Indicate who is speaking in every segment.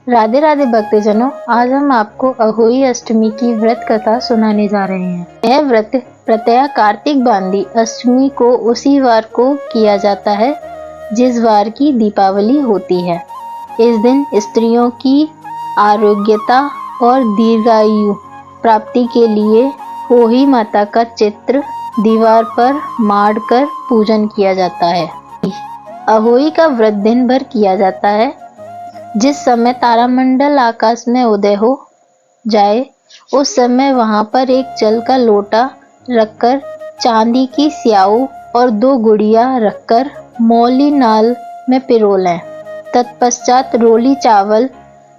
Speaker 1: राधे राधे भक्तजनों, आज हम आपको अहोई अष्टमी की व्रत कथा सुनाने जा रहे हैं। यह व्रत प्रत्यय कार्तिक बांदी अष्टमी को उसी वार को किया जाता है जिस वार की दीपावली होती है। इस दिन स्त्रियों की आरोग्यता और दीर्घायु प्राप्ति के लिए अहोई माता का चित्र दीवार पर माड़ कर पूजन किया जाता है। अहोई का व्रत दिन भर किया जाता है। जिस समय तारामंडल आकाश में उदय हो जाए उस समय वहां पर एक जल का लोटा रखकर चांदी की स्याऊ और 2 गुड़िया रखकर मौली नाल में पिरो लें। तत्पश्चात रोली चावल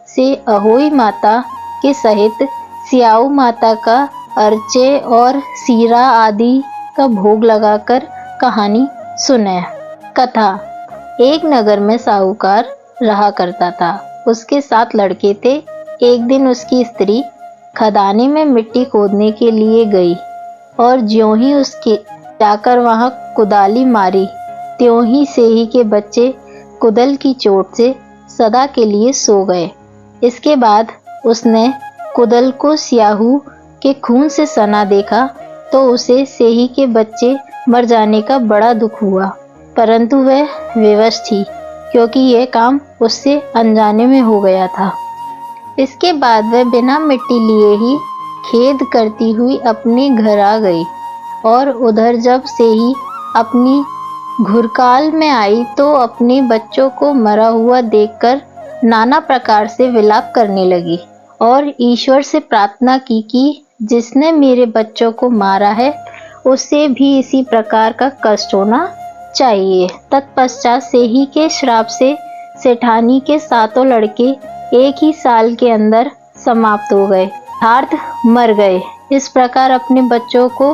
Speaker 1: से अहोई माता के सहित स्याऊ माता का अर्चे और सीरा आदि का भोग लगाकर कहानी सुने। कथा। एक नगर में साहूकार रहा करता था। उसके 7 लड़के थे। एक दिन उसकी स्त्री खदानी में मिट्टी खोदने के लिए गई और ज्यों ही उसके जाकर वहां कुदाली मारी त्यों ही सेही के बच्चे कुदल की चोट से सदा के लिए सो गए। इसके बाद उसने कुदल को स्याहू के खून से सना देखा तो उसे सेही के बच्चे मर जाने का बड़ा दुख हुआ, परंतु वह विवश थी क्योंकि यह काम उससे अनजाने में हो गया था। इसके बाद वह बिना मिट्टी लिए ही खेद करती हुई अपने घर आ गई और उधर जब से ही अपनी घुरकाल में आई तो अपने बच्चों को मरा हुआ देखकर नाना प्रकार से विलाप करने लगी और ईश्वर से प्रार्थना की कि जिसने मेरे बच्चों को मारा है उससे भी इसी प्रकार का कष्ट होना चाहिए। तत्पश्चात सेही के श्राप से सेठानी के 7 लड़के एक ही साल के अंदर समाप्त हो गए, अर्थात मर गए। इस प्रकार अपने बच्चों को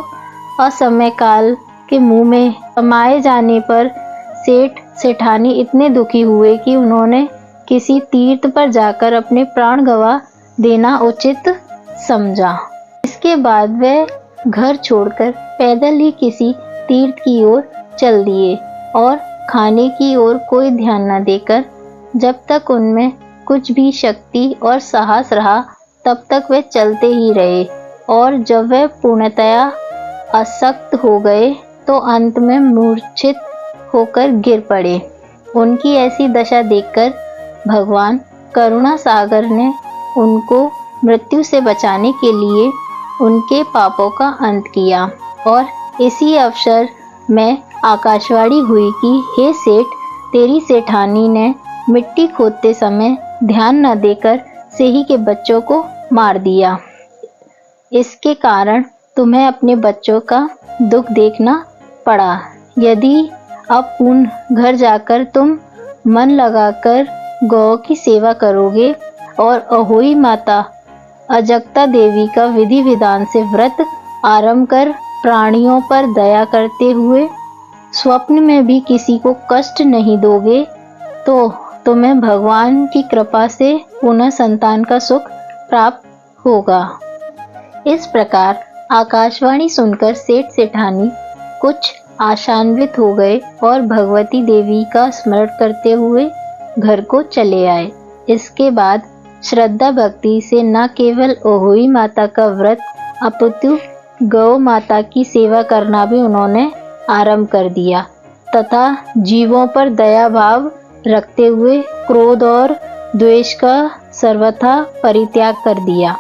Speaker 1: असमय काल के मुंह में समाये जाने पर सेठ सेठानी इतने दुखी हुए कि उन्होंने किसी तीर्थ पर जाकर अपने प्राण गंवा देना उचित समझा। इसके बाद वे घर छोड़कर पैदल ही किसी तीर्थ की ओर चल दिए और खाने की ओर कोई ध्यान न देकर जब तक उनमें कुछ भी शक्ति और साहस रहा तब तक वे चलते ही रहे और जब वे पूर्णतया अशक्त हो गए तो अंत में मूर्छित होकर गिर पड़े। उनकी ऐसी दशा देखकर भगवान करुणा सागर ने उनको मृत्यु से बचाने के लिए उनके पापों का अंत किया और इसी अवसर में आकाशवाणी हुई कि हे सेठ, तेरी सेठानी ने मिट्टी खोदते समय ध्यान न देकर सेही के बच्चों को मार दिया। इसके कारण तुम्हें अपने बच्चों का दुख देखना पड़ा। यदि अब पुनः घर जाकर तुम मन लगाकर गौ की सेवा करोगे और अहोई माता अजगता देवी का विधि विधान से व्रत आरंभ कर प्राणियों पर दया करते हुए स्वप्न में भी किसी को कष्ट नहीं दोगे तो तुम्हें भगवान की कृपा से पुनः संतान का सुख प्राप्त होगा। इस प्रकार आकाशवाणी सुनकर सेठ सेठानी कुछ आशान्वित हो गए और भगवती देवी का स्मरण करते हुए घर को चले आए। इसके बाद श्रद्धा भक्ति से न केवल अहोई माता का व्रत अपितु गौ माता की सेवा करना भी उन्होंने आरंभ कर दिया तथा जीवों पर दया भाव रखते हुए क्रोध और द्वेष का सर्वथा परित्याग कर दिया।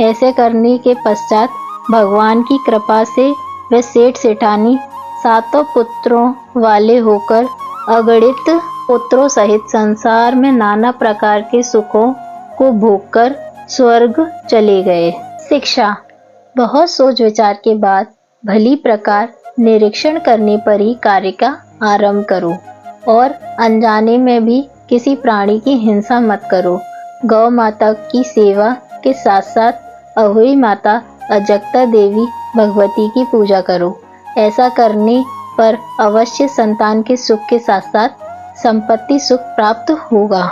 Speaker 1: ऐसे करने के पश्चात भगवान की कृपा से वे सेठ सेठानी 7 पुत्रों वाले होकर अगणित पुत्रों सहित संसार में नाना प्रकार के सुखों को भोगकर स्वर्ग चले गए। शिक्षा। बहुत सोच विचार के बाद भली प्रकार निरीक्षण करने पर ही कार्य का आरंभ करो और अनजाने में भी किसी प्राणी की हिंसा मत करो। गौ माता की सेवा के साथ साथ अहोई माता अजगता देवी भगवती की पूजा करो। ऐसा करने पर अवश्य संतान के सुख के साथ साथ संपत्ति सुख प्राप्त होगा।